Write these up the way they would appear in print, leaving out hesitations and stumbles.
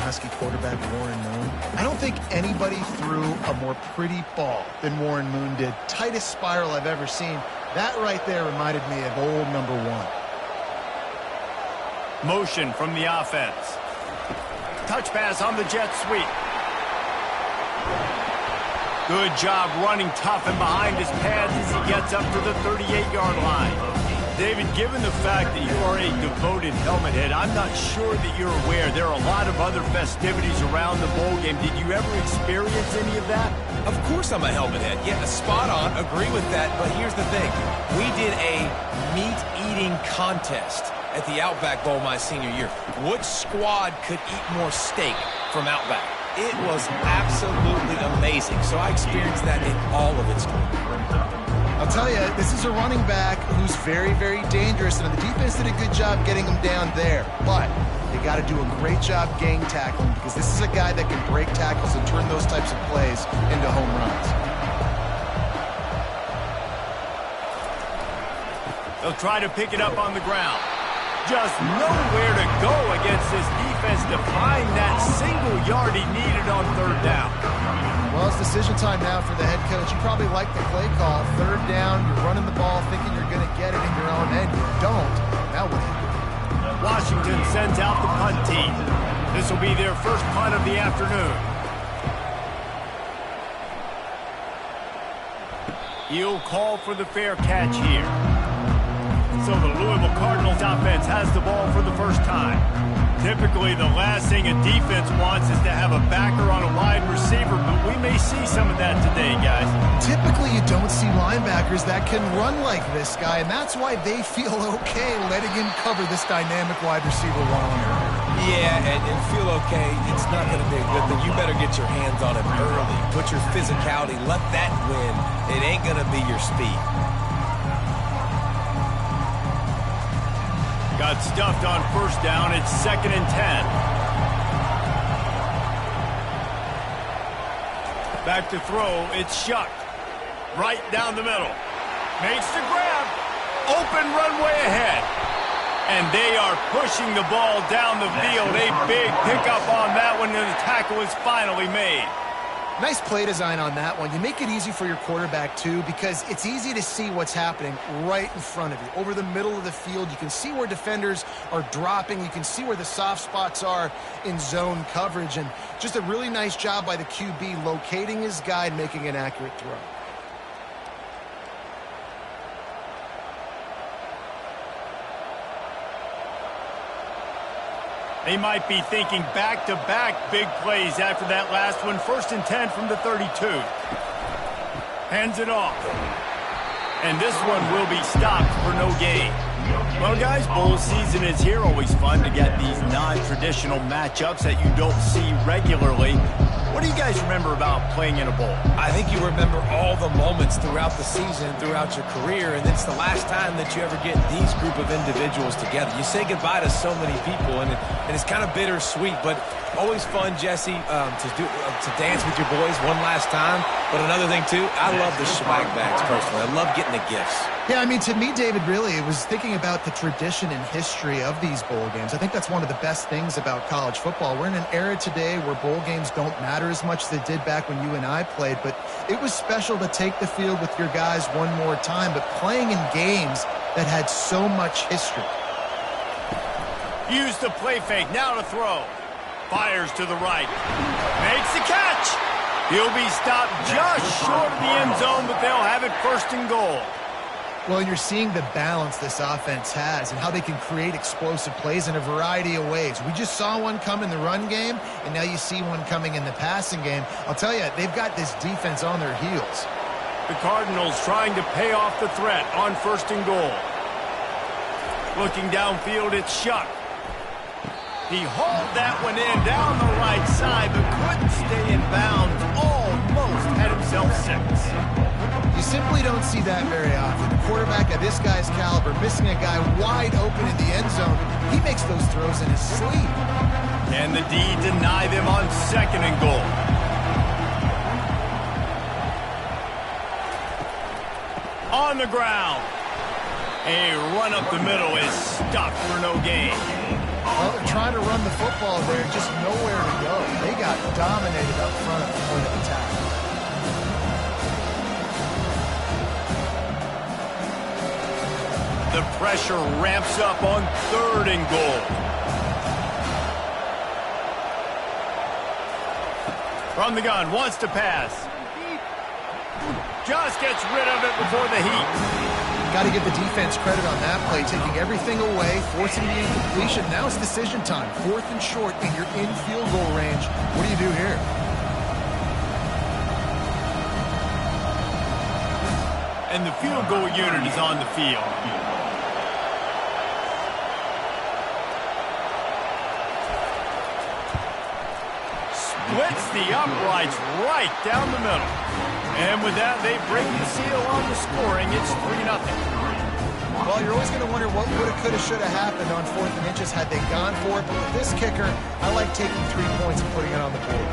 Nebraska quarterback Warren Moon. I don't think anybody threw a more pretty ball than Warren Moon did. Tightest spiral I've ever seen. That right there reminded me of old number 1. Motion from the offense. Touch pass on the jet sweep. Good job running tough and behind his pads as he gets up to the 38-yard line. David, given the fact that you are a devoted helmet head, I'm not sure that you're aware there are a lot of other festivities around the bowl game. Did you ever experience any of that? Of course I'm a helmet head. Yeah, spot on. Agree with that. But here's the thing. We did a meat-eating contest at the Outback Bowl my senior year. Which squad could eat more steak from Outback? It was absolutely amazing. So I experienced that in all of its glory. I'll tell you, this is a running back who's very, very dangerous, and the defense did a good job getting him down there. But they got to do a great job gang tackling, because this is a guy that can break tackles and turn those types of plays into home runs. They'll try to pick it up on the ground. Just nowhere to go against this defense to find that single yard he needed on third down. Well, it's decision time now for the head coach. You probably like the play call. Third down, you're running the ball thinking you're going to get it in your own end. You don't. Now what do you do? Washington sends out the punt team. This will be their first punt of the afternoon. He'll call for the fair catch here. So the Louisville Cardinals offense has the ball for the first time. Typically, the last thing a defense wants is to have a backer on a wide receiver, but we may see some of that today, guys. Typically, you don't see linebackers that can run like this guy, and that's why they feel okay letting him cover this dynamic wide receiver one-on-one. Yeah, and feel okay. It's not going to be a good thing. You better get your hands on him early. Put your physicality. Let that win. It ain't going to be your speed. Got stuffed on first down. It's 2nd and 10. Back to throw. It's Shuck. Right down the middle. Makes the grab. Open runway ahead. And they are pushing the ball down the field. A big pickup on that one, and the tackle is finally made. Nice play design on that one. You make it easy for your quarterback, too, because it's easy to see what's happening right in front of you. Over the middle of the field, you can see where defenders are dropping. You can see where the soft spots are in zone coverage. And just a really nice job by the QB locating his guy and making an accurate throw. They might be thinking back-to-back big plays after that last one. 1st and 10 from the 32. Hands it off. And this one will be stopped for no gain. Well, guys, bowl season is here. Always fun to get these non-traditional matchups that you don't see regularly. What do you guys remember about playing in a bowl? I think you remember all the moments throughout the season, throughout your career, and it's the last time that you ever get these group of individuals together. You say goodbye to so many people, and it's kind of bittersweet, but always fun, Jesse, to dance with your boys one last time. But another thing, too, I love the swag bags, personally. I love getting the gifts. Yeah, I mean, to me, David, really, it was thinking about the tradition and history of these bowl games. I think that's one of the best things about college football. We're in an era today where bowl games don't matter as much as they did back when you and I played, but it was special to take the field with your guys one more time, but playing in games that had so much history. Use the play fake, now to throw. Fires to the right. Makes the catch. He'll be stopped just short of the end zone, but they'll have it 1st and goal. Well, you're seeing the balance this offense has and how they can create explosive plays in a variety of ways. We just saw one come in the run game, and now you see one coming in the passing game. I'll tell you, they've got this defense on their heels. The Cardinals trying to pay off the threat on 1st and goal. Looking downfield, it's Shuck. He hauled that one in down the right side, but couldn't stay in bounds. Almost had himself 6. You simply don't see that very often. A quarterback of this guy's caliber missing a guy wide open in the end zone. He makes those throws in his sleep. And the D deny them on 2nd and goal. On the ground. A run up the middle is stopped for no gain. Well, they're trying to run the football there, just nowhere to go. got dominated up front at the point of attack. The pressure ramps up on 3rd and goal. From the gun, wants to pass. Just gets rid of it before the heat. Got to give the defense credit on that play, taking everything away, forcing the incompletion. Now it's decision time. 4th and short, and you're in field goal range. What do you do here? And the field goal unit is on the field. Splits the uprights right down the middle. And with that, they break the seal on the scoring. It's 3-0. Well, you're always going to wonder what woulda, coulda, shoulda happened on 4th and inches had they gone for it. But with this kicker, I like taking 3 points and putting it on the board.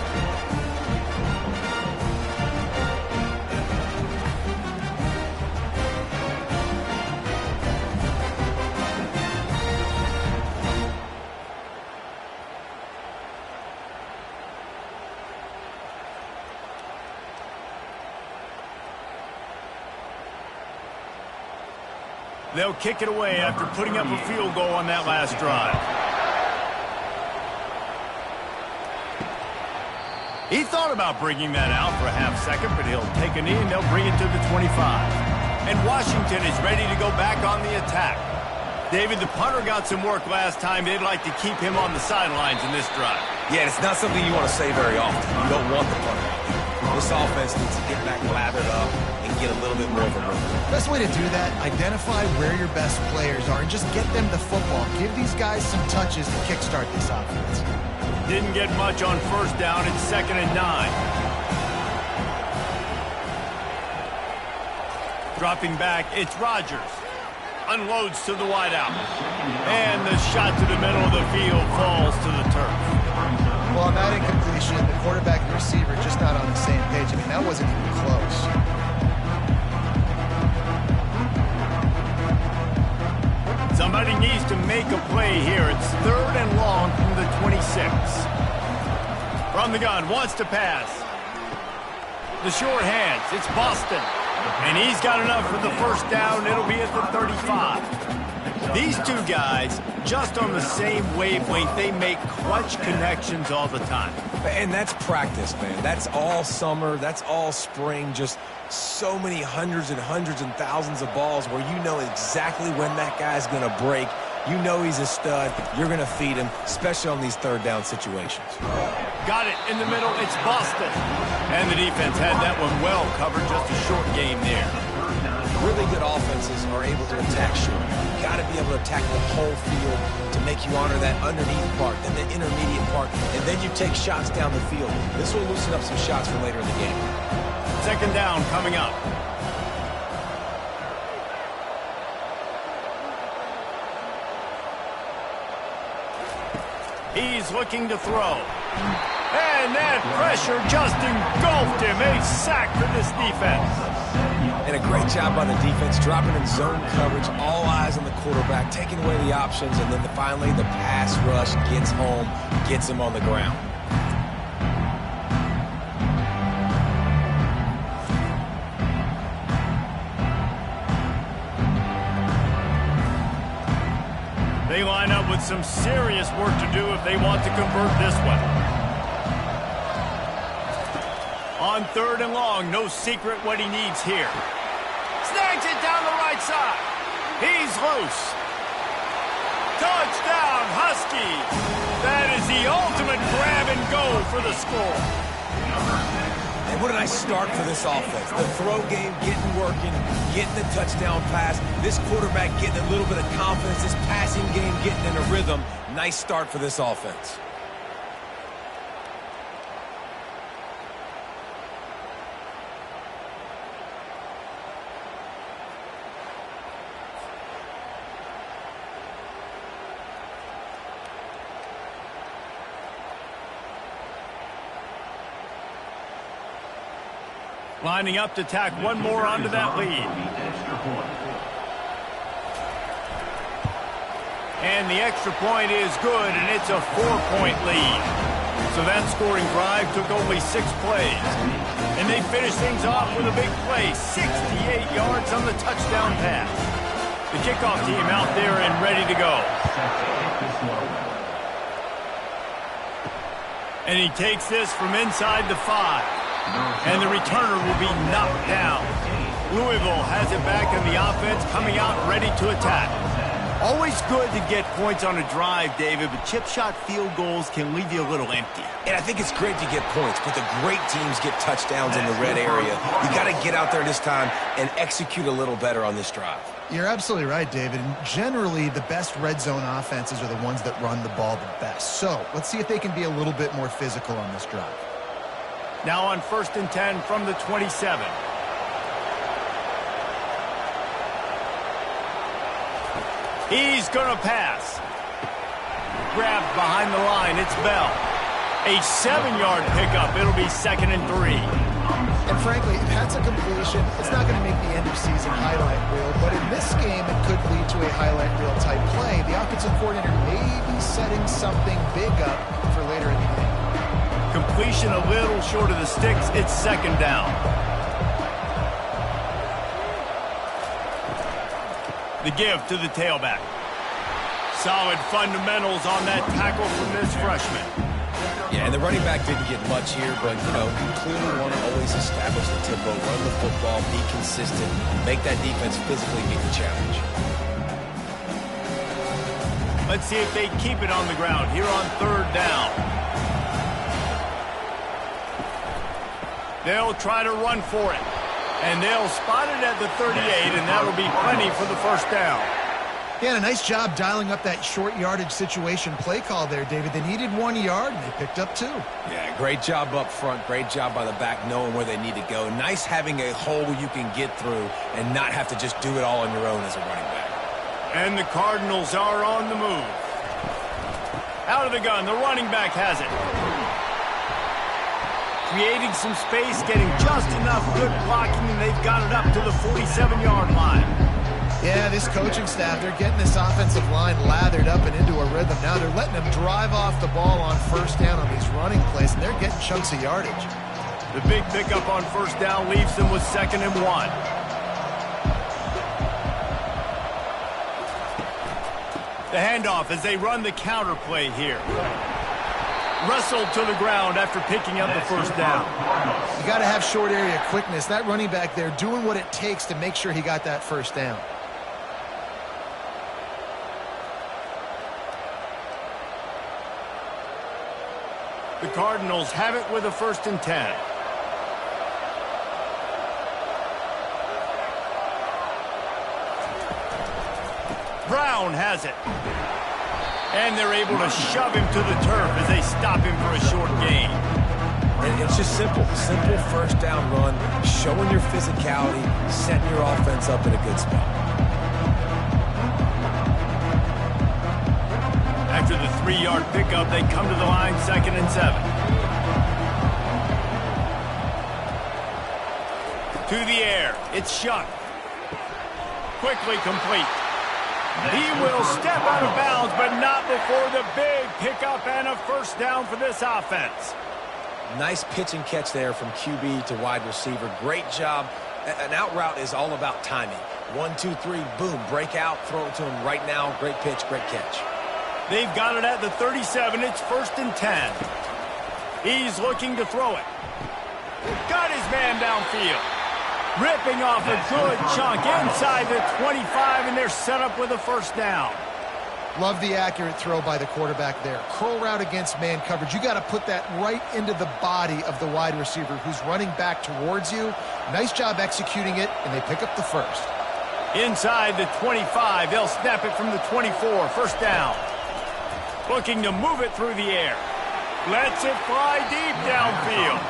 They'll kick it away after putting up a field goal on that last drive. He thought about bringing that out for a half second, but he'll take a knee and they'll bring it to the 25. And Washington is ready to go back on the attack. David, the punter got some work last time. They'd like to keep him on the sidelines in this drive. Yeah, it's not something you want to say very often. You don't want the punter. This offense needs to get back lathered up and get a little bit more of a rhythm. Best way to do that, identify where your best players are and just get them the football. Give these guys some touches to kickstart this offense. Didn't get much on 1st down. It's 2nd and 9. Dropping back, it's Rodgers. Unloads to the wideout. And the shot to the middle of the field falls to the turf. Well, on that incompletion, the quarterback and receiver just not on the same page. I mean, that wasn't even close. Somebody needs to make a play here. It's 3rd and long from the 26. From the gun, wants to pass. The short hands, it's Boston. And he's got enough for the 1st down. It'll be at the 35. These two guys, just on the same wavelength, they make clutch connections all the time. And that's practice, man. That's all summer. That's all spring. Just so many hundreds and thousands of balls where you know exactly when that guy's going to break. You know he's a stud. You're going to feed him, especially on these 3rd down situations. Got it in the middle. It's Boston. And the defense had that one well covered. Just a short game there. Really good offenses are able to attack short. You got to be able to attack the whole field to make you honor that underneath part, then the intermediate part, and then you take shots down the field. This will loosen up some shots for later in the game. 2nd down coming up. He's looking to throw. And that pressure just engulfed him. A sack for this defense. And a great job by the defense, dropping in zone coverage, all eyes on the quarterback, taking away the options, and then finally the pass rush gets home, gets him on the ground. They line up with some serious work to do if they want to convert this one. On 3rd and long, no secret what he needs here. Snags it down the right side. He's loose. Touchdown, Huskies. That is the ultimate grab and go for the score. And what a nice start for this offense. The throw game getting working, getting the touchdown pass. This quarterback getting a little bit of confidence. This passing game getting in a rhythm. Nice start for this offense. Lining up to tack one more onto that lead. And the extra point is good, and it's a 4-point lead. So that scoring drive took only 6 plays. And they finished things off with a big play, 68 yards on the touchdown pass. The kickoff team out there and ready to go. And he takes this from inside the 5. And the returner will be knocked down. Louisville has it back in the offense, coming out ready to attack. Always good to get points on a drive, David, but chip shot field goals can leave you a little empty. And I think it's great to get points, but the great teams get touchdowns in the red area. You got to get out there this time and execute a little better on this drive. You're absolutely right, David. And generally, the best red zone offenses are the ones that run the ball the best. So let's see if they can be a little bit more physical on this drive. Now on 1st and 10 from the 27. He's going to pass. Grabbed behind the line. It's Bell. A 7-yard pickup. It'll be 2nd and 3. And frankly, if that's a completion, it's not going to make the end-of-season highlight reel. But in this game, it could lead to a highlight reel type play. The offensive coordinator may be setting something big up for later in the game. Completion a little short of the sticks. It's 2nd down. The give to the tailback. Solid fundamentals on that tackle from this freshman. Yeah, and the running back didn't get much here, but, you know, you clearly want to always establish the tempo, run the football, be consistent, make that defense physically meet the challenge. Let's see if they keep it on the ground here on 3rd down. They'll try to run for it. And they'll spot it at the 38, and that'll be plenty for the 1st down. Yeah, and a nice job dialing up that short yardage situation play call there, David. They needed 1 yard, and they picked up 2. Yeah, great job up front. Great job by the back knowing where they need to go. Nice having a hole you can get through and not have to just do it all on your own as a running back. And the Cardinals are on the move. Out of the gun, the running back has it. Creating some space, getting just enough good blocking, and they've got it up to the 47-yard line. Yeah, this coaching staff, they're getting this offensive line lathered up and into a rhythm. Now they're letting them drive off the ball on 1st down on these running plays, and they're getting chunks of yardage. The big pickup on 1st down leaves them with 2nd and 1. The handoff as they run the counter play here. Wrestled to the ground after picking up the 1st down. You got to have short area quickness. That running back there doing what it takes to make sure he got that 1st down. The Cardinals have it with a 1st and 10. Brown has it. And they're able to shove him to the turf as they stop him for a short gain. And it's just simple 1st down run, showing your physicality, setting your offense up in a good spot. After the 3-yard pickup, they come to the line 2nd and 7. To the air, it's Shuck. Quickly complete. He will step out of bounds, but not before the big pickup and a 1st down for this offense. Nice pitch and catch there from QB to wide receiver. Great job. An out route is all about timing. 1, 2, 3, boom, break out, throw it to him right now. Great pitch, great catch. They've got it at the 37. It's 1st and 10. He's looking to throw it. Got his man downfield. Ripping off a good chunk inside the 25, and they're set up with a 1st down. Love the accurate throw by the quarterback there. Curl route against man coverage. You got to put that right into the body of the wide receiver who's running back towards you. Nice job executing it, and they pick up the 1st. Inside the 25, they'll snap it from the 24, 1st down. Looking to move it through the air. Lets it fly deep downfield.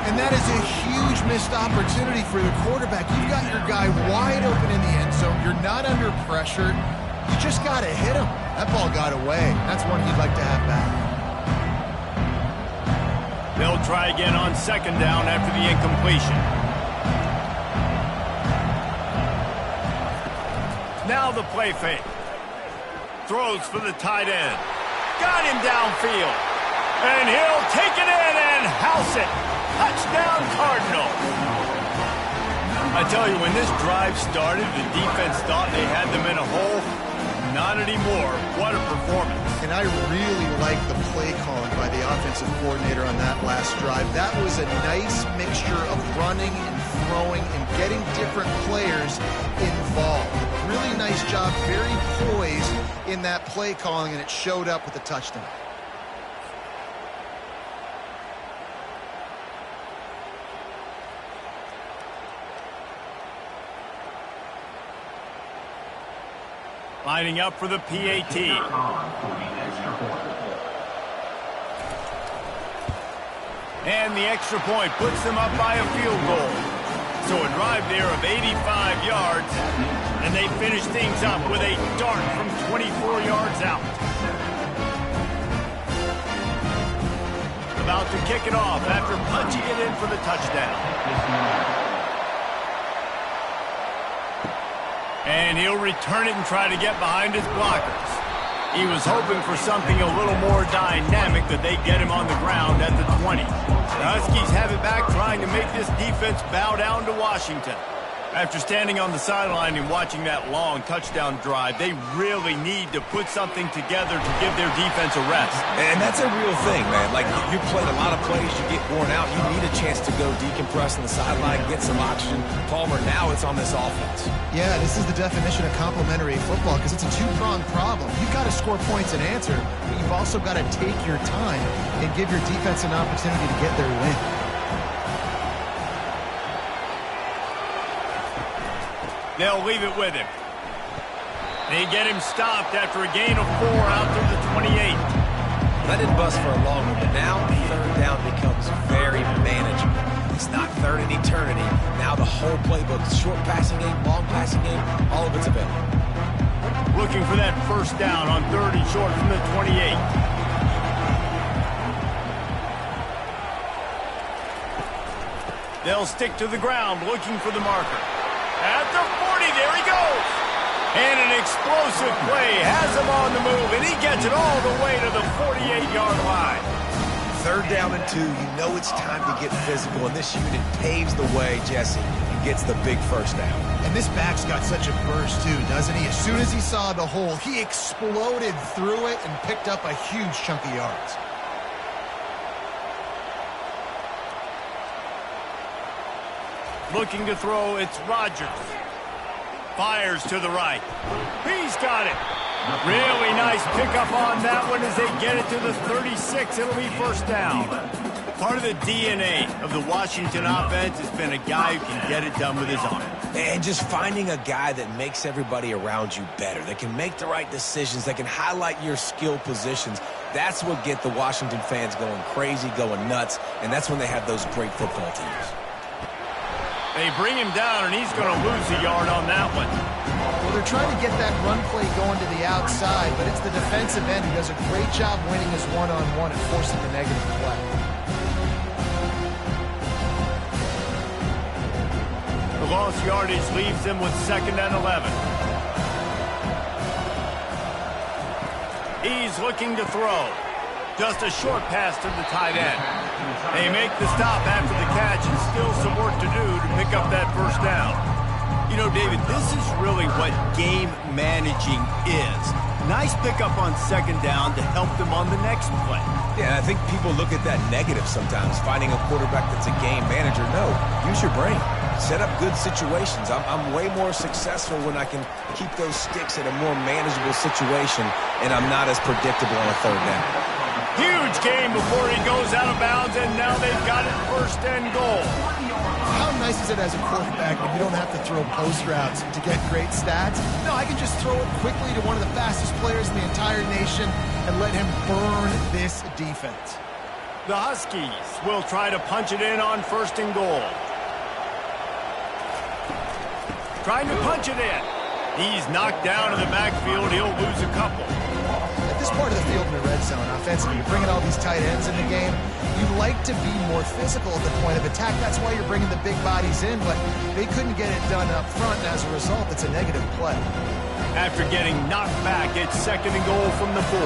And that is a huge missed opportunity for the quarterback. You've got your guy wide open in the end zone. You're not under pressure. You just got to hit him. That ball got away. That's one he'd like to have back. They'll try again on 2nd down after the incompletion. Now the play fake. Throws for the tight end. Got him downfield. And he'll take it in and house it. Touchdown, Cardinals. I tell you, when this drive started, the defense thought they had them in a hole. Not anymore. What a performance. And I really like the play calling by the offensive coordinator on that last drive. That was a nice mixture of running and throwing and getting different players involved. Really nice job, very poised in that play calling, and it showed up with a touchdown. Lining up for the PAT. And the extra point puts them up by a field goal. So a drive there of 85 yards, and they finish things up with a dart from 24 yards out. About to kick it off after punching it in for the touchdown. And he'll return it and try to get behind his blockers. He was hoping for something a little more dynamic, that they get him on the ground at the 20. The Huskies have it back, trying to make this defense bow down to Washington. After standing on the sideline and watching that long touchdown drive, they really need to put something together to give their defense a rest. And that's a real thing, man. Like, you played a lot of plays, you get worn out, you need a chance to go decompress on the sideline, get some oxygen. Palmer, now it's on this offense. Yeah, this is the definition of complementary football, because it's a two-pronged problem. You've got to score points and answer, but you've also got to take your time and give your defense an opportunity to get their win. They'll leave it with him. They get him stopped after a gain of 4 out to the 28. That didn't bust for a long one, but now third down becomes very manageable. It's not third in eternity. Now the whole playbook, short passing game, long passing game, all of it's available. Looking for that first down on 3rd and short from the 28. They'll stick to the ground looking for the marker. At the 40, there he goes. And an explosive play has him on the move, and he gets it all the way to the 48-yard line. 3rd down and 2, you know it's time to get physical, and this unit paves the way, Jesse, and gets the big first down. And this back's got such a burst, too, doesn't he? As soon as he saw the hole, he exploded through it and picked up a huge chunk of yards. Looking to throw, it's Rodgers. Fires to the right. He's got it. Really nice pickup on that one as they get it to the 36. It'll be first down. Part of the DNA of the Washington offense has been a guy who can get it done with his arm. And just finding a guy that makes everybody around you better, that can make the right decisions, that can highlight your skill positions. That's what get the Washington fans going crazy, going nuts, and that's when they have those great football teams. They bring him down, and he's going to lose a yard on that one. Well, they're trying to get that run play going to the outside, but it's the defensive end who does a great job winning his one-on-one and forcing the negative play. The lost yardage leaves them with 2nd and 11. He's looking to throw. Just a short pass to the tight end. They make the stop after the catch, and still some work to do to pick up that first down. You know, David, this is really what game managing is. Nice pickup on 2nd down to help them on the next play. Yeah, I think people look at that negative sometimes, finding a quarterback that's a game manager. No, use your brain. Set up good situations. I'm way more successful when I can keep those sticks at a more manageable situation, and I'm not as predictable on a 3rd down. Huge game before he goes out of bounds, and now they've got it 1st and goal. How nice is it as a quarterback when you don't have to throw post routes to get great stats? No, I can just throw it quickly to one of the fastest players in the entire nation and let him burn this defense. The Huskies will try to punch it in on 1st and goal. Trying to punch it in. He's knocked down in the backfield. He'll lose a couple. At this part of the field in the red zone, offensively, you're bringing all these tight ends in the game. You like to be more physical at the point of attack. That's why you're bringing the big bodies in, but they couldn't get it done up front, and as a result, it's a negative play. After getting knocked back, it's 2nd and goal from the 4.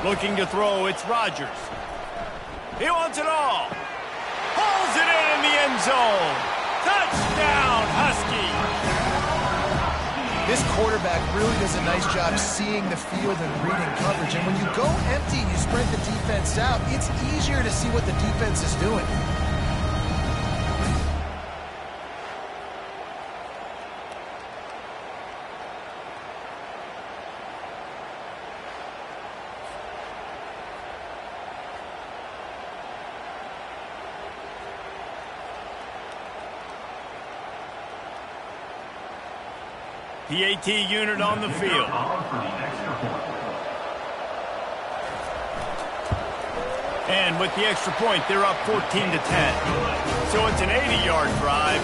Looking to throw, it's Rodgers. He wants it all. Pulls it in the end zone. Touchdown, Husky. This quarterback really does a nice job seeing the field and reading coverage. And when you go empty, you spread the defense out, it's easier to see what the defense is doing. PAT unit on the field. And with the extra point, they're up 14-10. So it's an 80-yard drive,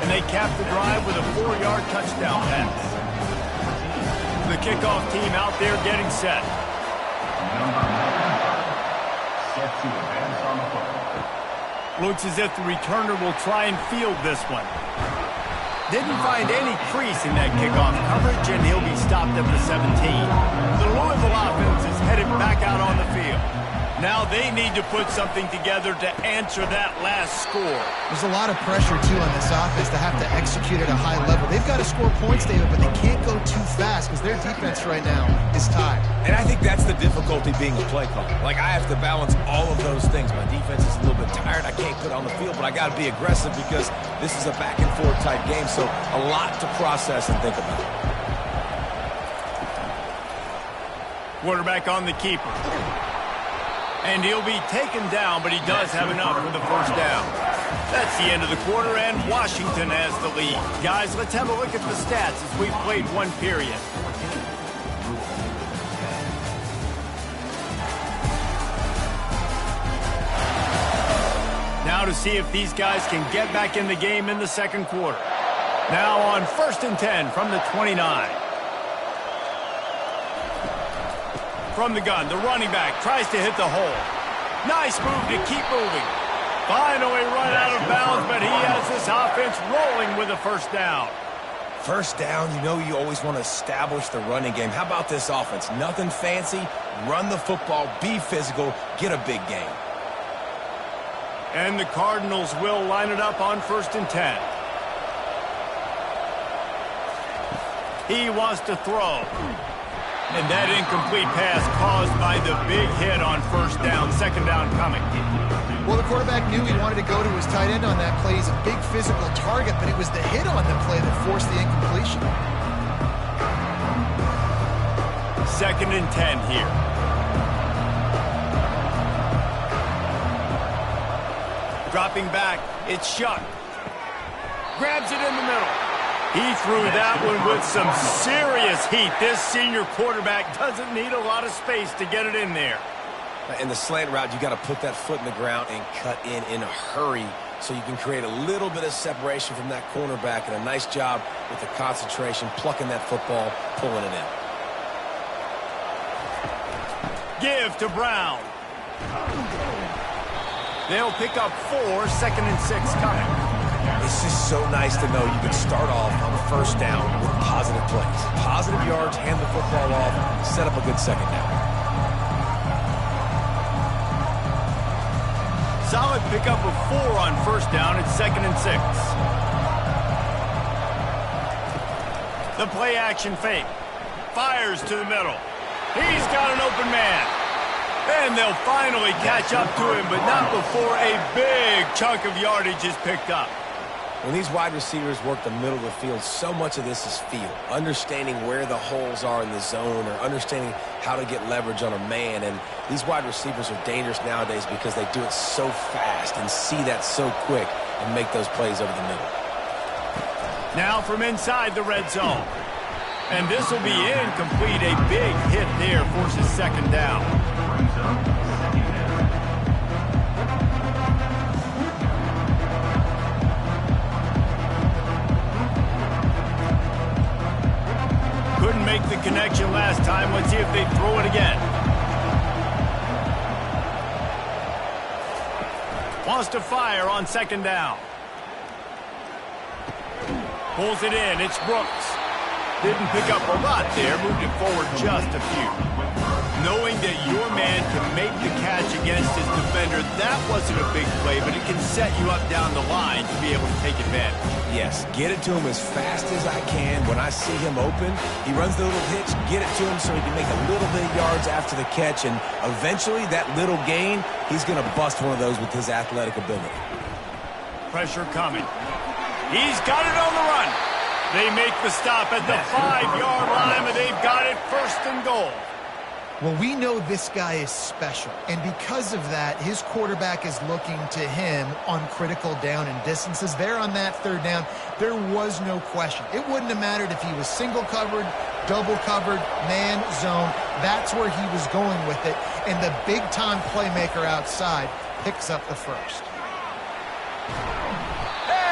and they cap the drive with a 4-yard touchdown pass. The kickoff team out there getting set. Looks as if the returner will try and field this one. Didn't find any crease in that kickoff coverage, and he'll be stopped at the 17. The Louisville offense is headed back out on the field. Now they need to put something together to answer that last score. There's a lot of pressure, too, on this offense to have to execute at a high level. They've got to score points, David, but they can't go too fast because their defense right now is tied. And I think that's the difficulty being a play caller. Like, I have to balance all of those things. My defense is a little bit tired. I can't put on the field, but I got to be aggressive because this is a back-and-forth type game, so a lot to process and think about. Quarterback on the keeper. And he'll be taken down, but he does have enough for the first down. That's the end of the quarter, and Washington has the lead. Guys, let's have a look at the stats as we've played one period. Now to see if these guys can get back in the game in the second quarter. Now on 1st and 10 from the 29. From the gun, the running back tries to hit the hole. Nice move to keep moving. Finally run out of bounds, but he has this offense rolling with a first down. First down, you know you always want to establish the running game. How about this offense? Nothing fancy. Run the football, be physical, get a big gain. And the Cardinals will line it up on 1st and 10. He wants to throw. And that incomplete pass caused by the big hit on first down. Second down coming. Well, the quarterback knew he wanted to go to his tight end on that play. He's a big physical target, but it was the hit on the play that forced the incompletion. 2nd and 10 here. Dropping back, it's Shuck. Grabs it in the middle. He threw that one with some serious heat. This senior quarterback doesn't need a lot of space to get it in there. In the slant route, you got to put that foot in the ground and cut in a hurry so you can create a little bit of separation from that cornerback, and a nice job with the concentration, plucking that football, pulling it in. Give to Brown. They'll pick up 4, 2nd and 6 coming. It's just so nice to know you can start off on the first down with positive plays. Positive yards, hand the football off, set up a good second down. Solid pickup of 4 on first down. It's 2nd and 6. The play action fake. Fires to the middle. He's got an open man. And they'll finally catch up to him, but not before a big chunk of yardage is picked up. When these wide receivers work the middle of the field, so much of this is feel. Understanding where the holes are in the zone, or understanding how to get leverage on a man. And these wide receivers are dangerous nowadays because they do it so fast and see that so quick and make those plays over the middle. Now from inside the red zone. And this will be incomplete. A big hit there forces second down. Couldn't make the connection last time. Let's see if they throw it again. Wants to fire on second down. Pulls it in. It's Brooks. Didn't pick up a lot there. Moved it forward just a few. knowing that your man can make the catch against his defender, that wasn't a big play, but it can set you up down the line to be able to take advantage. Yes, get it to him as fast as I can. When I see him open, he runs the little hitch, get it to him so he can make a little bit of yards after the catch, and eventually that little gain, he's going to bust one of those with his athletic ability. Pressure coming. He's got it on the run. They make the stop at the 5-yard line, and they've got it 1st and goal. Well, we know this guy is special, and because of that, his quarterback is looking to him on critical down and distances. There on that 3rd down, there was no question. It wouldn't have mattered if he was single covered, double covered, man, zone. That's where he was going with it, and the big-time playmaker outside picks up the first.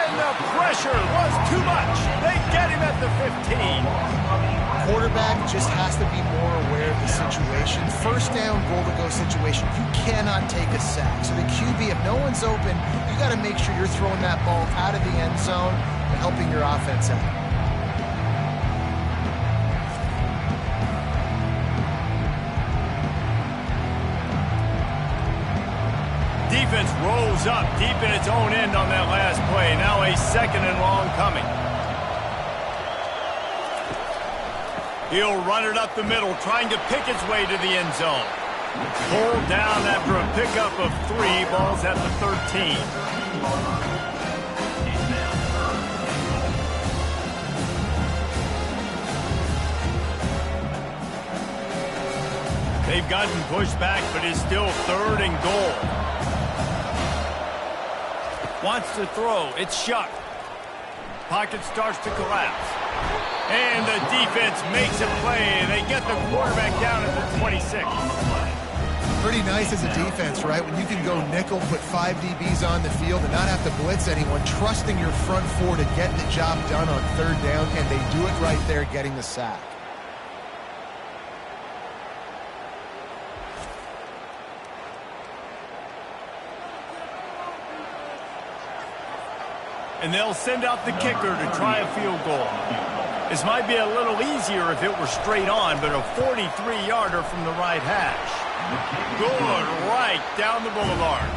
And the pressure was too much. They get him at the 15. Quarterback just has to be more aware of the situation. 1st down, goal-to-go situation. You cannot take a sack. So the QB, if no one's open, you got to make sure you're throwing that ball out of the end zone and helping your offense out. Defense rolls up deep in its own end on that last play. Now a 2nd and long coming. He'll run it up the middle, trying to pick its way to the end zone. Pulled down after a pickup of 3. Ball's at the 13. They've gotten pushed back, but it's still 3rd and goal. Wants to throw. It's Shuck. Pocket starts to collapse. And the defense makes a play. They get the quarterback down at the 26. Pretty nice as a defense, right? When you can go nickel, put 5 DBs on the field and not have to blitz anyone, trusting your front 4 to get the job done on 3rd down, and they do it right there, getting the sack. And they'll send out the kicker to try a field goal. This might be a little easier if it were straight on, but a 43-yarder from the right hash. Good right down the boulevard.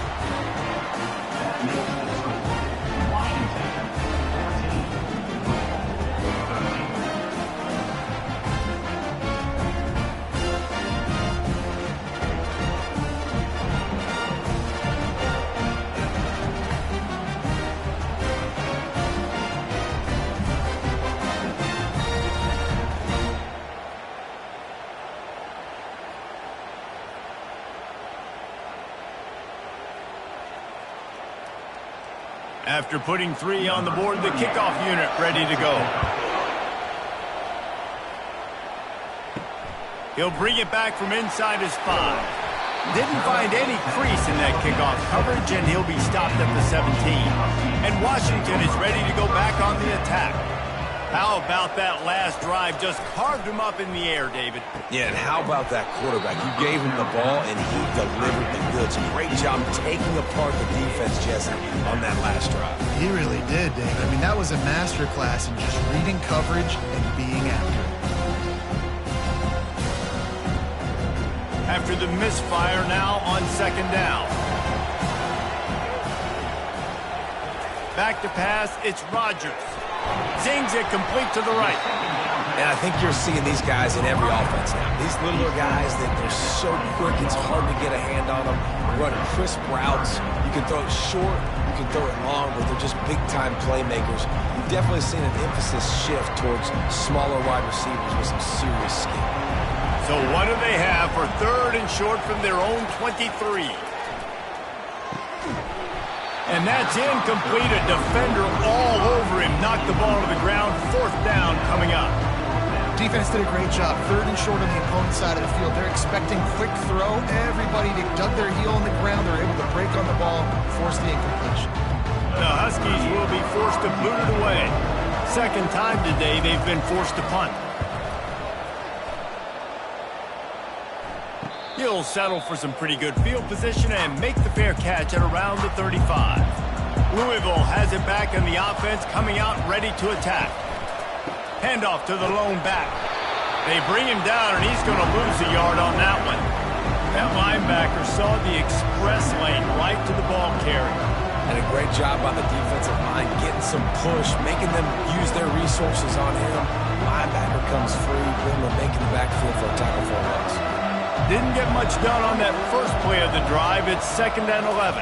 After putting 3 on the board, the kickoff unit ready to go. He'll bring it back from inside his 5. Didn't find any crease in that kickoff coverage, and he'll be stopped at the 17. And Washington is ready to go back on the attack. How about that last drive? Just carved him up in the air, David. Yeah, and how about that quarterback? You gave him the ball, and he delivered the goods. Great job taking apart the defense, Jesse, on that last drive. He really did, Dave. I mean, that was a masterclass in just reading coverage and being accurate. After the misfire, now on 2nd down. Back to pass, it's Rodgers. Zings it complete to the right. And I think you're seeing these guys in every offense now. These littler guys that they're so quick, it's hard to get a hand on them. Running crisp routes. You can throw it short, you can throw it long, but they're just big-time playmakers. You've definitely seen an emphasis shift towards smaller wide receivers with some serious skill. So what do they have for 3rd and short from their own 23? And that's incomplete. A defender all over him. Knocked the ball to the ground. 4th down coming up. Defense did a great job. 3rd and short on the opponent's side of the field. They're expecting quick throw. Everybody dug their heel on the ground. They're able to break on the ball, force the incompletion. The Huskies will be forced to boot it away. 2nd time today they've been forced to punt. He'll settle for some pretty good field position and make the fair catch at around the 35. Louisville has it back in the offense, coming out ready to attack. Handoff to the lone back. They bring him down, and he's going to lose a yard on that one. That linebacker saw the express lane right to the ball carrier. And a great job by the defensive line, getting some push, making them use their resources on him. Linebacker comes free, putting him making the backfield for a tackle for a loss. Didn't get much done on that first play of the drive. It's 2nd and 11.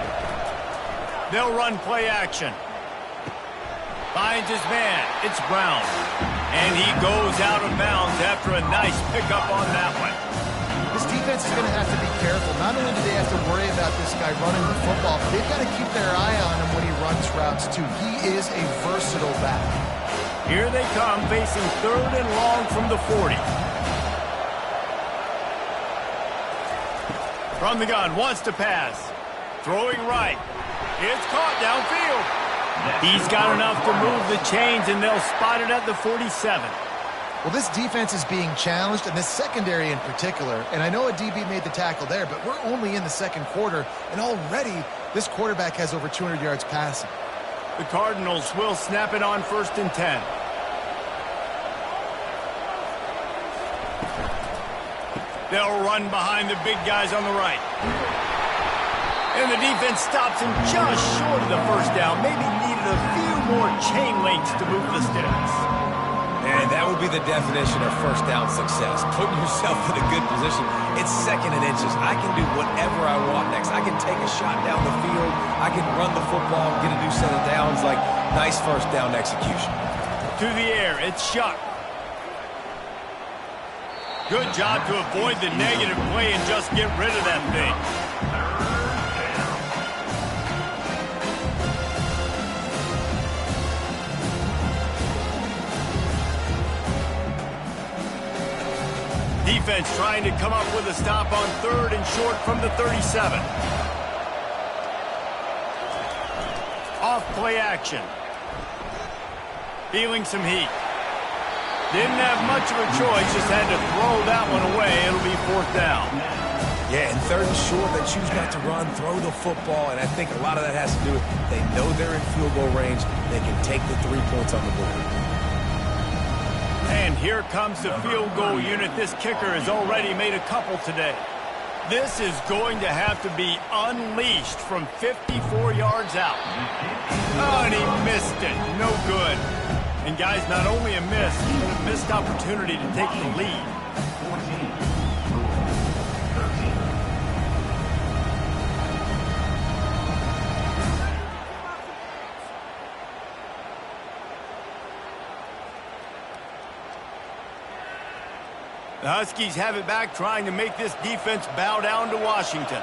They'll run play action. Finds his man. It's Brown. And he goes out of bounds after a nice pickup on that one. This defense is going to have to be careful. Not only do they have to worry about this guy running the football, but they've got to keep their eye on him when he runs routes, too. He is a versatile back. Here they come, facing 3rd and long from the 40. From the gun, wants to pass. Throwing right. It's caught downfield. He's got enough to move the chains, and they'll spot it at the 47. Well, this defense is being challenged, and this secondary in particular. And I know a DB made the tackle there, but we're only in the 2nd quarter, and already this quarterback has over 200 yards passing. The Cardinals will snap it on 1st and 10. They'll run behind the big guys on the right. And the defense stops him just short of the first down. Maybe needed a few more chain links to move the sticks. And that would be the definition of first down success. Putting yourself in a good position. It's 2nd and inches. I can do whatever I want next. I can take a shot down the field. I can run the football, get a new set of downs. Like, nice first down execution. To the air, it's Shuck. Good job to avoid the negative play and just get rid of that thing. Defense trying to come up with a stop on 3rd and short from the 37. Off play action. Feeling some heat. Didn't have much of a choice, just had to throw that one away. It'll be 4th down. Yeah, and 3rd and short, they choose not to run, throw the football, and I think a lot of that has to do with they know they're in field goal range. They can take the 3 points on the board. And here comes the field goal unit. This kicker has already made a couple today. This is going to have to be unleashed from 54 yards out. Oh, and he missed it. No good. And guys, not only a miss, but a missed opportunity to take the lead. The Huskies have it back, trying to make this defense bow down to Washington.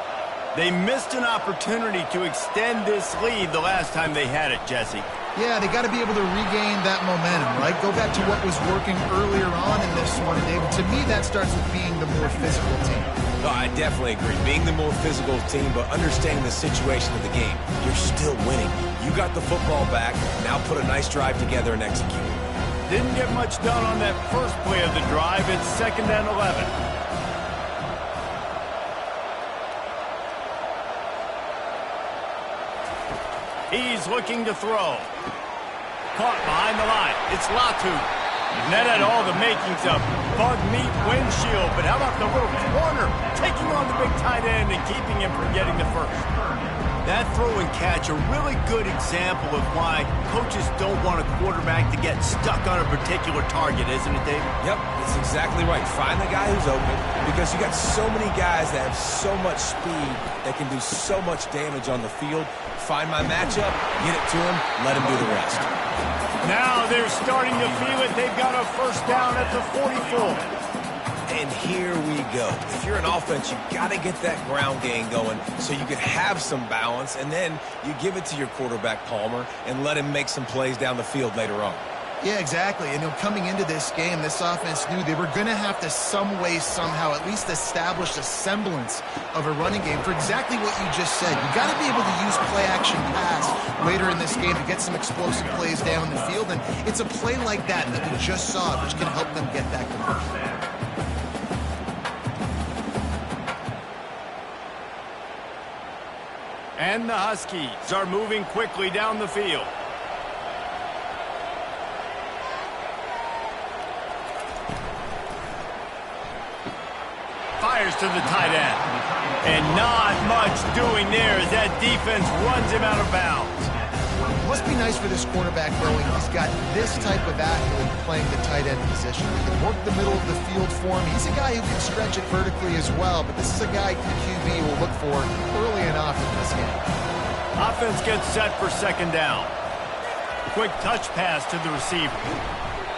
They missed an opportunity to extend this lead the last time they had it, Jesse. Yeah, they got to be able to regain that momentum, right? Go back to what was working earlier on in this one. And to me, that starts with being the more physical team. Oh, I definitely agree. Being the more physical team, but understanding the situation of the game. You're still winning. You got the football back. Now put a nice drive together and execute. Didn't get much done on that first play of the drive. It's 2nd and 11. He's looking to throw. Caught behind the line. It's Latu. And that had all the makings of bug meat windshield. But how about the little corner taking on the big tight end and keeping him from getting the first? That throw and catch, a really good example of why coaches don't want a quarterback to get stuck on a particular target, isn't it, Dave? Yep, that's exactly right. Find the guy who's open, because you got so many guys that have so much speed that can do so much damage on the field. Find my matchup, get it to him, let him do the rest. Now they're starting to feel it. They've got a first down at the 44. And here we go. If you're an offense, you got to get that ground game going so you can have some balance, and then you give it to your quarterback, Palmer, and let him make some plays down the field later on. Yeah, exactly. And coming into this game, this offense knew they were going to have to some way, somehow, at least establish a semblance of a running game for exactly what you just said. You got to be able to use play-action pass later in this game to get some explosive plays down the field, and it's a play like that that we just saw, which can help them get that conversion. And the Huskies are moving quickly down the field. Fires to the tight end. And not much doing there as that defense runs him out of bounds. Must be nice for this quarterback knowing he's got this type of athlete playing the tight end position. He can work the middle of the field for him. He's a guy who can stretch it vertically as well, but this is a guy the QB will look for early and often in this game. Offense gets set for second down. Quick touch pass to the receiver.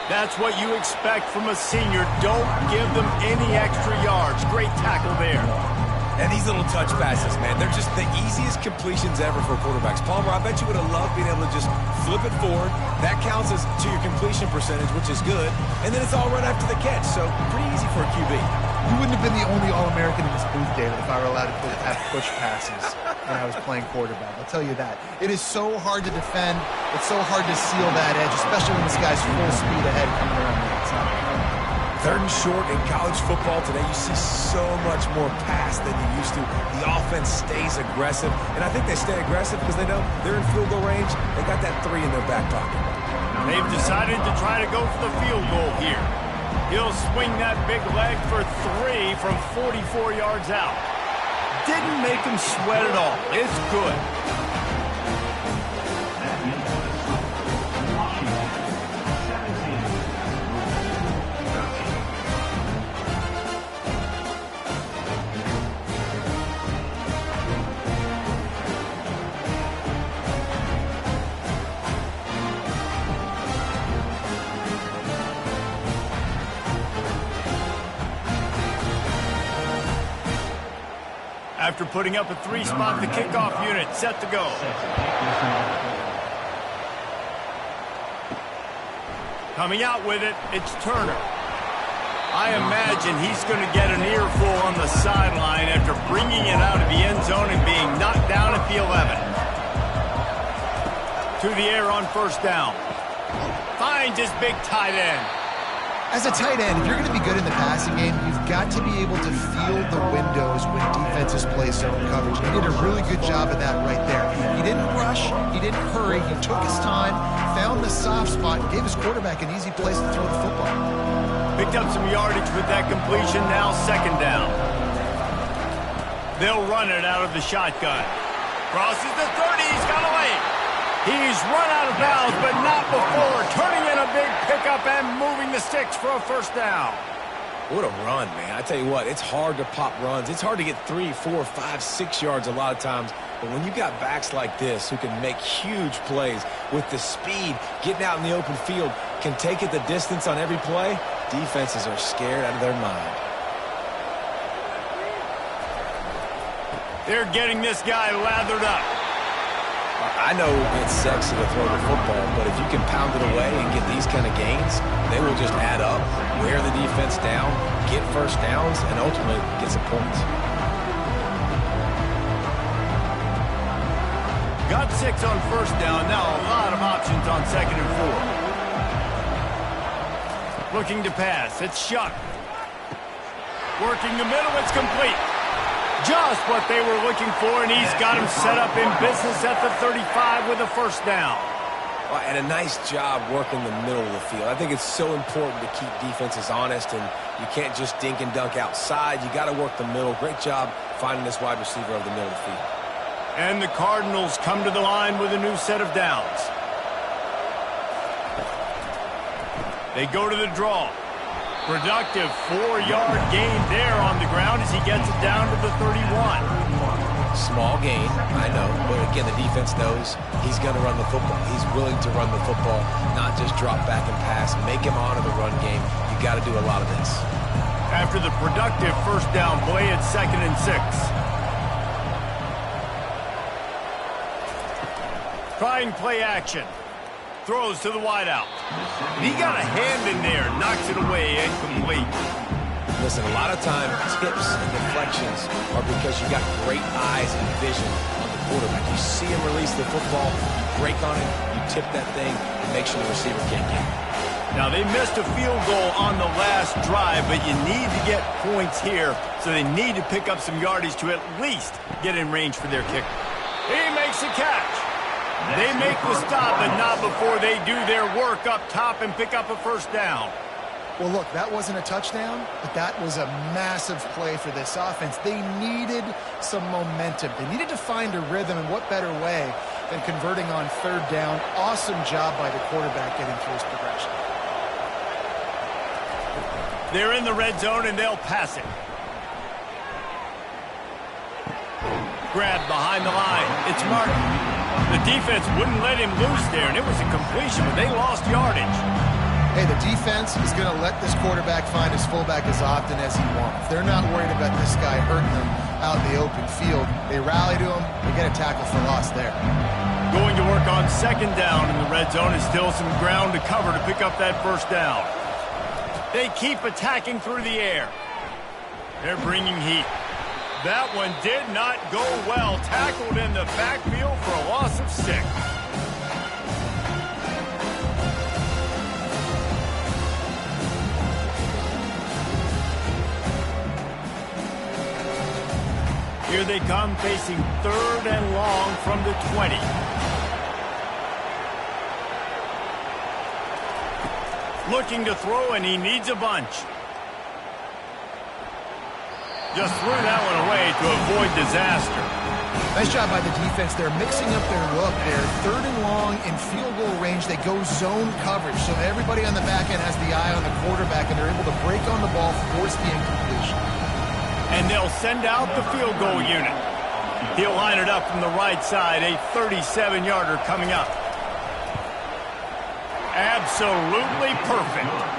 That's what you expect from a senior. Don't give them any extra yards. Great tackle there. And these little touch passes, man, they're just the easiest completions ever for quarterbacks. Palmer, I bet you would have loved being able to just flip it forward. That counts as to your completion percentage, which is good. And then it's all run after the catch, so pretty easy for a QB. You wouldn't have been the only All-American in this booth, David, if I were allowed to have push passes when I was playing quarterback. I'll tell you that. It is so hard to defend. It's so hard to seal that edge, especially when this guy's full speed ahead coming around the outside. Third and short in college football today, you see so much more pass than you used to. The offense stays aggressive, and I think they stay aggressive because they know they're in field goal range. They got that 3 in their back pocket. They've decided to try to go for the field goal here. He'll swing that big leg for 3 from 44 yards out. Didn't make him sweat at all. It's good. After putting up a 3-spot, the kickoff unit set to go. Coming out with it, it's Turner. I imagine he's going to get an earful on the sideline after bringing it out of the end zone and being knocked down at the 11. To the air on first down. Finds his big tight end. As a tight end, if you're going to be good in the passing game, you've got to be able to feel the windows when defenses play zone coverage. He did a really good job of that right there. He didn't rush. He didn't hurry. He took his time, found the soft spot, and gave his quarterback an easy place to throw the football. Picked up some yardage with that completion. Now second down. They'll run it out of the shotgun. Crosses the 30. He's got away. He's run out of bounds, but not before turning in a big pickup and moving the sticks for a first down. What a run, man. I tell you what, it's hard to pop runs. It's hard to get 3, 4, 5, 6 yards a lot of times. But when you got backs like this who can make huge plays with the speed, getting out in the open field, can take it the distance on every play, defenses are scared out of their mind. They're getting this guy lathered up. I know it's sexy to throw the football, but if you can pound it away and get these kind of gains, they will just add up, wear the defense down, get first downs, and ultimately get some points. Got 6 on first down. Now a lot of options on second and 4. Looking to pass. It's Shuck. Working the middle. It's complete. Just what they were looking for, and he's got him set up in business at the 35 with a first down. Well, and a nice job working the middle of the field. I think it's so important to keep defenses honest, and you can't just dink and dunk outside. You got to work the middle. Great job finding this wide receiver over the middle of the field. And the Cardinals come to the line with a new set of downs. They go to the draw. Productive 4-yard gain there on the ground as he gets it down to the 31. Small gain, I know, but again, the defense knows he's going to run the football. He's willing to run the football, not just drop back and pass, make him honor the run game. You got to do a lot of this. After the productive first down play, it's second and 6. Trying play action. Throws to the wideout. He got a hand in there, knocks it away, incomplete. Listen, a lot of times tips and deflections are because you got great eyes and vision on the quarterback. You see him release the football, you break on it, you tip that thing, and make sure the receiver can't get it. Now, they missed a field goal on the last drive, but you need to get points here, so they need to pick up some yardage to at least get in range for their kicker. He makes a catch. They make the stop, but not before they do their work up top and pick up a first down. Well, look, that wasn't a touchdown, but that was a massive play for this offense. They needed some momentum. They needed to find a rhythm, and what better way than converting on third down. Awesome job by the quarterback getting through his progression. They're in the red zone, and they'll pass it. Grabbed behind the line. It's Martin. The defense wouldn't let him loose there, and it was a completion, but they lost yardage. Hey, the defense is going to let this quarterback find his fullback as often as he wants. They're not worried about this guy hurting them out in the open field. They rally to him. They get a tackle for loss there. Going to work on second down in the red zone is still some ground to cover to pick up that first down. They keep attacking through the air. They're bringing heat. That one did not go well. Tackled in the backfield for a loss of 6. Here they come, facing third and long from the 20. Looking to throw, and he needs a bunch. Just threw that one away to avoid disaster. Nice job by the defense. They're mixing up their look there. Third and long in field goal range. They go zone coverage, so everybody on the back end has the eye on the quarterback, and they're able to break on the ball, force the incompletion. And they'll send out the field goal unit. He'll line it up from the right side. A 37-yarder coming up. Absolutely perfect.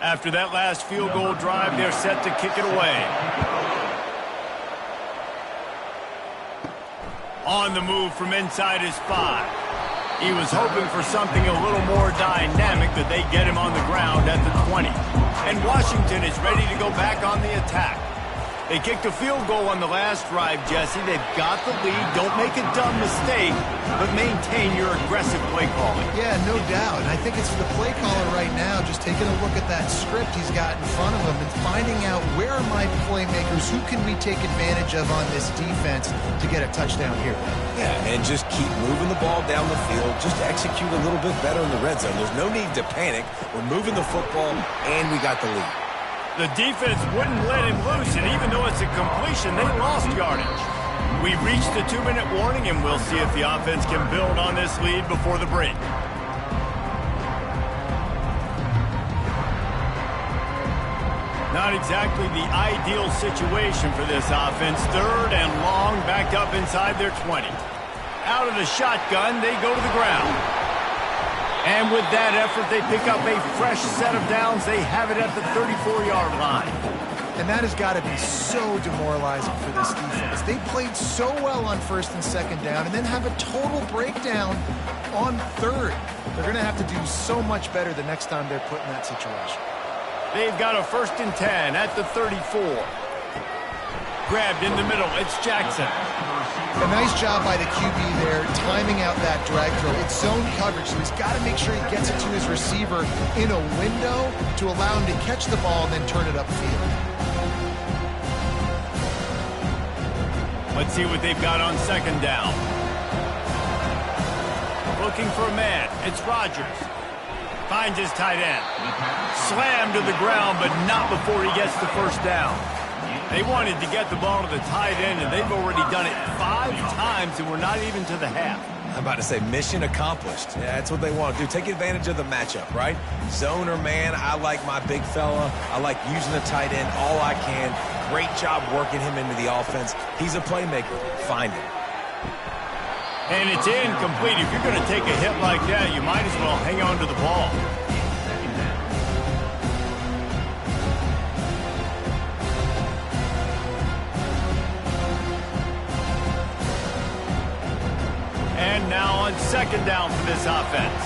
After that last field goal drive, they're set to kick it away. On the move from inside his 5. He was hoping for something a little more dynamic, that they get him on the ground at the 20. And Washington is ready to go back on the attack. They kicked a field goal on the last drive, Jesse. They've got the lead. Don't make a dumb mistake, but maintain your aggressive play calling. Yeah, no doubt. And I think it's for the play caller right now, just taking a look at that script he's got in front of him and finding out, where are my playmakers? Who can we take advantage of on this defense to get a touchdown here? Yeah, and just keep moving the ball down the field. Just execute a little bit better in the red zone. There's no need to panic. We're moving the football, and we got the lead. The defense wouldn't let him loose, and even though it's a completion, they lost yardage. We've reached the 2-minute warning, and we'll see if the offense can build on this lead before the break. Not exactly the ideal situation for this offense. Third and long, backed up inside their 20. Out of the shotgun, they go to the ground. And with that effort, they pick up a fresh set of downs. They have it at the 34-yard line. And that has got to be so demoralizing for this defense. They played so well on first and second down and then have a total breakdown on third. They're going to have to do so much better the next time they're put in that situation. They've got a 1st and 10 at the 34. Grabbed in the middle. It's Jackson. A nice job by the QB there, timing out that drag throw. It's zone coverage, so he's got to make sure he gets it to his receiver in a window to allow him to catch the ball and then turn it upfield. Let's see what they've got on second down. Looking for a man. It's Rodgers. Finds his tight end. Slammed to the ground, but not before he gets the first down. They wanted to get the ball to the tight end, and they've already done it 5 times, and we're not even to the half. I'm about to say mission accomplished. Yeah, that's what they want to do. Take advantage of the matchup, right? Zone or man, I like my big fella. I like using the tight end all I can. Great job working him into the offense. He's a playmaker. Find him. And it's incomplete. If you're going to take a hit like that, you might as well hang on to the ball. And now on second down for this offense.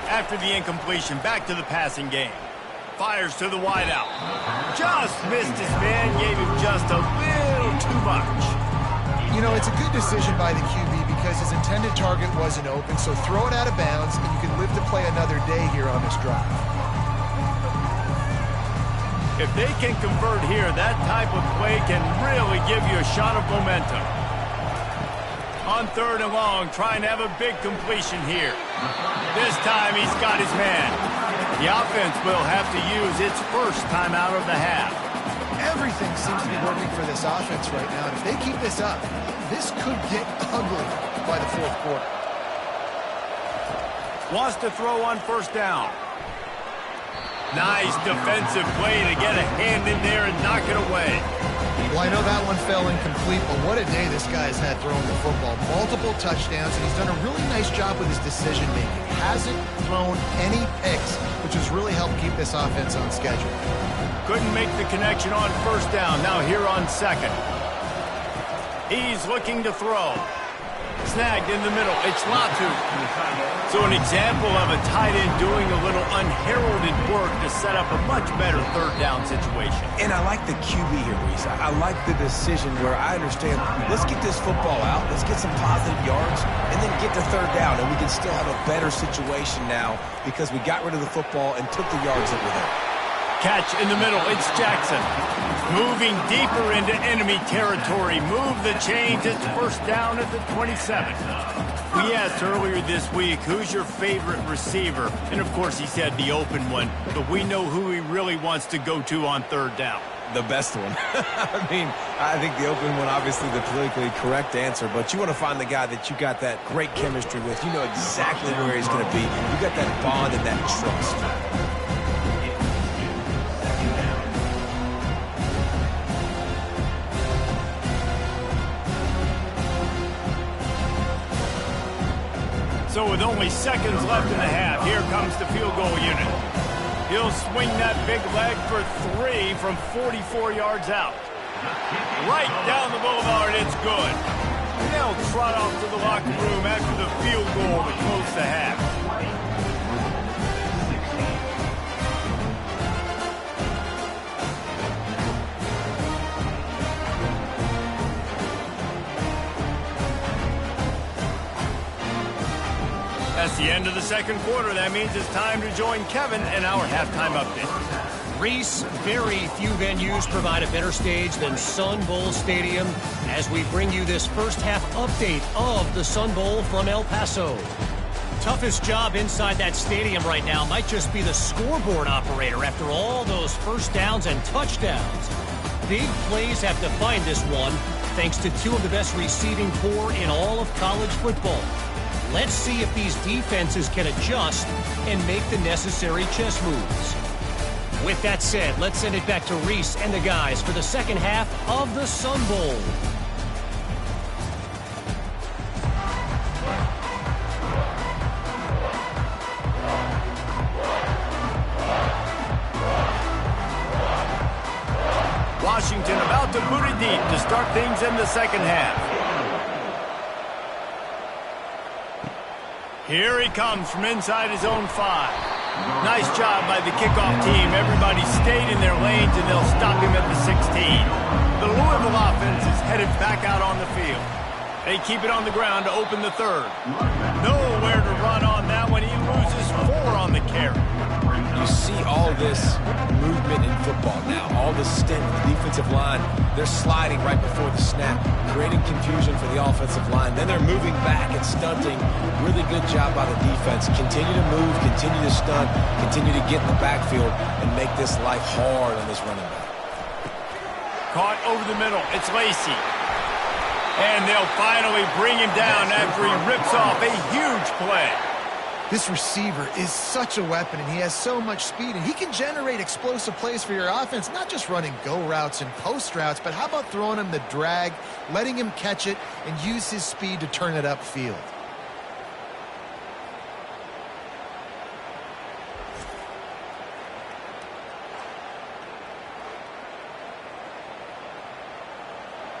After the incompletion, back to the passing game. Fires to the wideout. Just missed his man, gave him just a little too much. You know, it's a good decision by the QB because his intended target wasn't open, so throw it out of bounds, and you can live to play another day here on this drive. If they can convert here, that type of play can really give you a shot of momentum. On third and long, trying to have a big completion here. This time he's got his man. The offense will have to use its first timeout of the half. Everything seems to be working for this offense right now, and if they keep this up, this could get ugly by the fourth quarter. Wants to throw on first down. Nice defensive play to get a hand in there and knock it away. Well, I know that one fell incomplete, but what a day this guy's had throwing the football. Multiple touchdowns, and he's done a really nice job with his decision-making. Hasn't thrown any picks, which has really helped keep this offense on schedule. Couldn't make the connection on first down. Now here on second. He's looking to throw. Snagged in the middle. It's Latu. So an example of a tight end doing a little unheralded work to set up a much better third down situation. And I like the QB here, Reese. I like the decision where I understand, let's get this football out, let's get some positive yards, and then get to third down, and we can still have a better situation now because we got rid of the football and took the yards that were there. Catch in the middle. It's Jackson. Moving deeper into enemy territory. Move the chains. It's first down at the 27. We asked earlier this week, who's your favorite receiver? And, of course, he said the open one. But we know who he really wants to go to on third down. The best one. I mean, I think the open one, obviously the politically correct answer, but you want to find the guy that you got that great chemistry with. You know exactly where he's going to be. You got that bond and that trust. So with only seconds left in the half, here comes the field goal unit. He'll swing that big leg for 3 from 44 yards out. Right down the boulevard, it's good. They'll trot off to the locker room after the field goal to close the half. That's the end of the second quarter. That means it's time to join Kevin in our halftime update. Reese, very few venues provide a better stage than Sun Bowl Stadium as we bring you this first half update of the Sun Bowl from El Paso. Toughest job inside that stadium right now might just be the scoreboard operator after all those first downs and touchdowns. Big plays have defined this one thanks to 2 of the best receiving corps in all of college football. Let's see if these defenses can adjust and make the necessary chess moves. With that said, let's send it back to Reese and the guys for the second half of the Sun Bowl. Washington about to boot it deep to start things in the second half. Here he comes from inside his own 5. Nice job by the kickoff team. Everybody stayed in their lanes, and they'll stop him at the 16. The Louisville offense is headed back out on the field. They keep it on the ground to open the third. Nowhere to run on that one. He loses 4 on the carry. You see all this movement in football now. All the stint with the defensive line. They're sliding right before the snap, creating confusion for the offensive line. Then they're moving back and stunting. Really good job by the defense. Continue to move, continue to stunt, continue to get in the backfield and make this life hard on this running back. Caught over the middle. It's Lacey. And they'll finally bring him down after he rips off a huge play. This receiver is such a weapon, and he has so much speed, and he can generate explosive plays for your offense, not just running go routes and post routes, but how about throwing him the drag, letting him catch it, and use his speed to turn it upfield.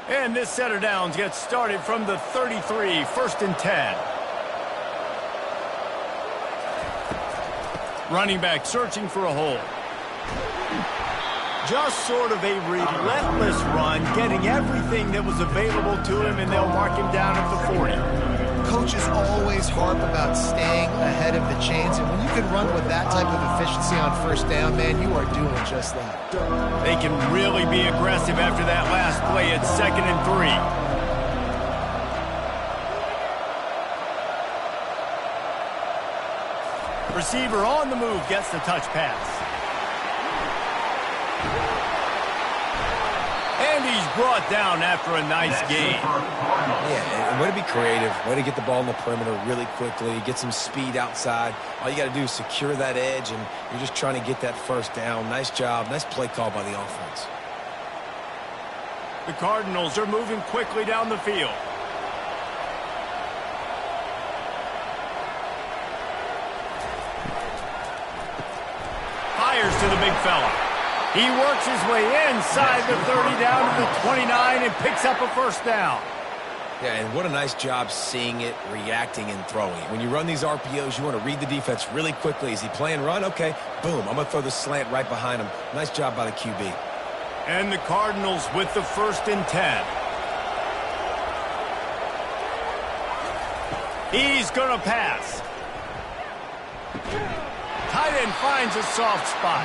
And this set of downs gets started from the 33, 1st and 10. Running back searching for a hole. Just sort of a relentless run, getting everything that was available to him, and they'll mark him down at the 40. Coaches always harp about staying ahead of the chains, and when you can run with that type of efficiency on 1st down, man, you are doing just that. They can really be aggressive after that last play at 2nd and 3. Receiver on the move gets the touch pass. And he's brought down after a nice gain. Yeah, and way to be creative, way to get the ball in the perimeter really quickly, get some speed outside. All you got to do is secure that edge, and you're just trying to get that 1st down. Nice job, nice play call by the offense. The Cardinals are moving quickly down the field. Fires to the big fella. He works his way inside the 30 down to the 29 and picks up a 1st down. Yeah, and what a nice job seeing it, reacting, and throwing it. When you run these RPOs, you want to read the defense really quickly. Is he playing run? Okay, boom, I'm going to throw the slant right behind him. Nice job by the QB. And the Cardinals with the 1st and 10. He's going to pass. Tight end finds a soft spot.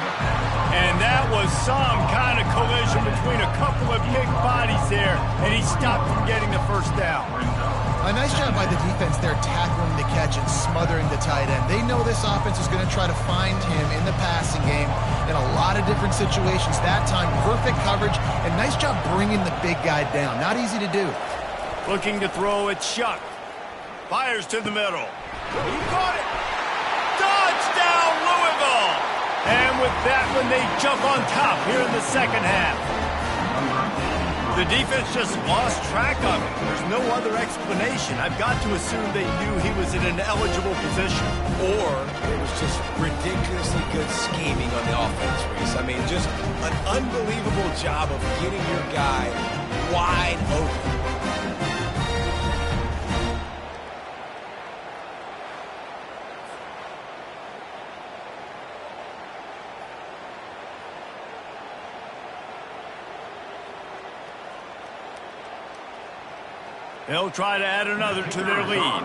And that was some kind of collision between a couple of big bodies there, and he stopped from getting the 1st down. A nice job by the defense there tackling the catch and smothering the tight end. They know this offense is going to try to find him in the passing game in a lot of different situations. That time, perfect coverage, and nice job bringing the big guy down. Not easy to do. Looking to throw, it's Shuck. Fires to the middle. He caught it. Touchdown, Louisville! And with that one, they jump on top here in the 2nd half. The defense just lost track of it. There's no other explanation. I've got to assume they knew he was in an eligible position. Or it was just ridiculously good scheming on the offense, Reese. I mean, just an unbelievable job of getting your guy wide open. They'll try to add another to their lead.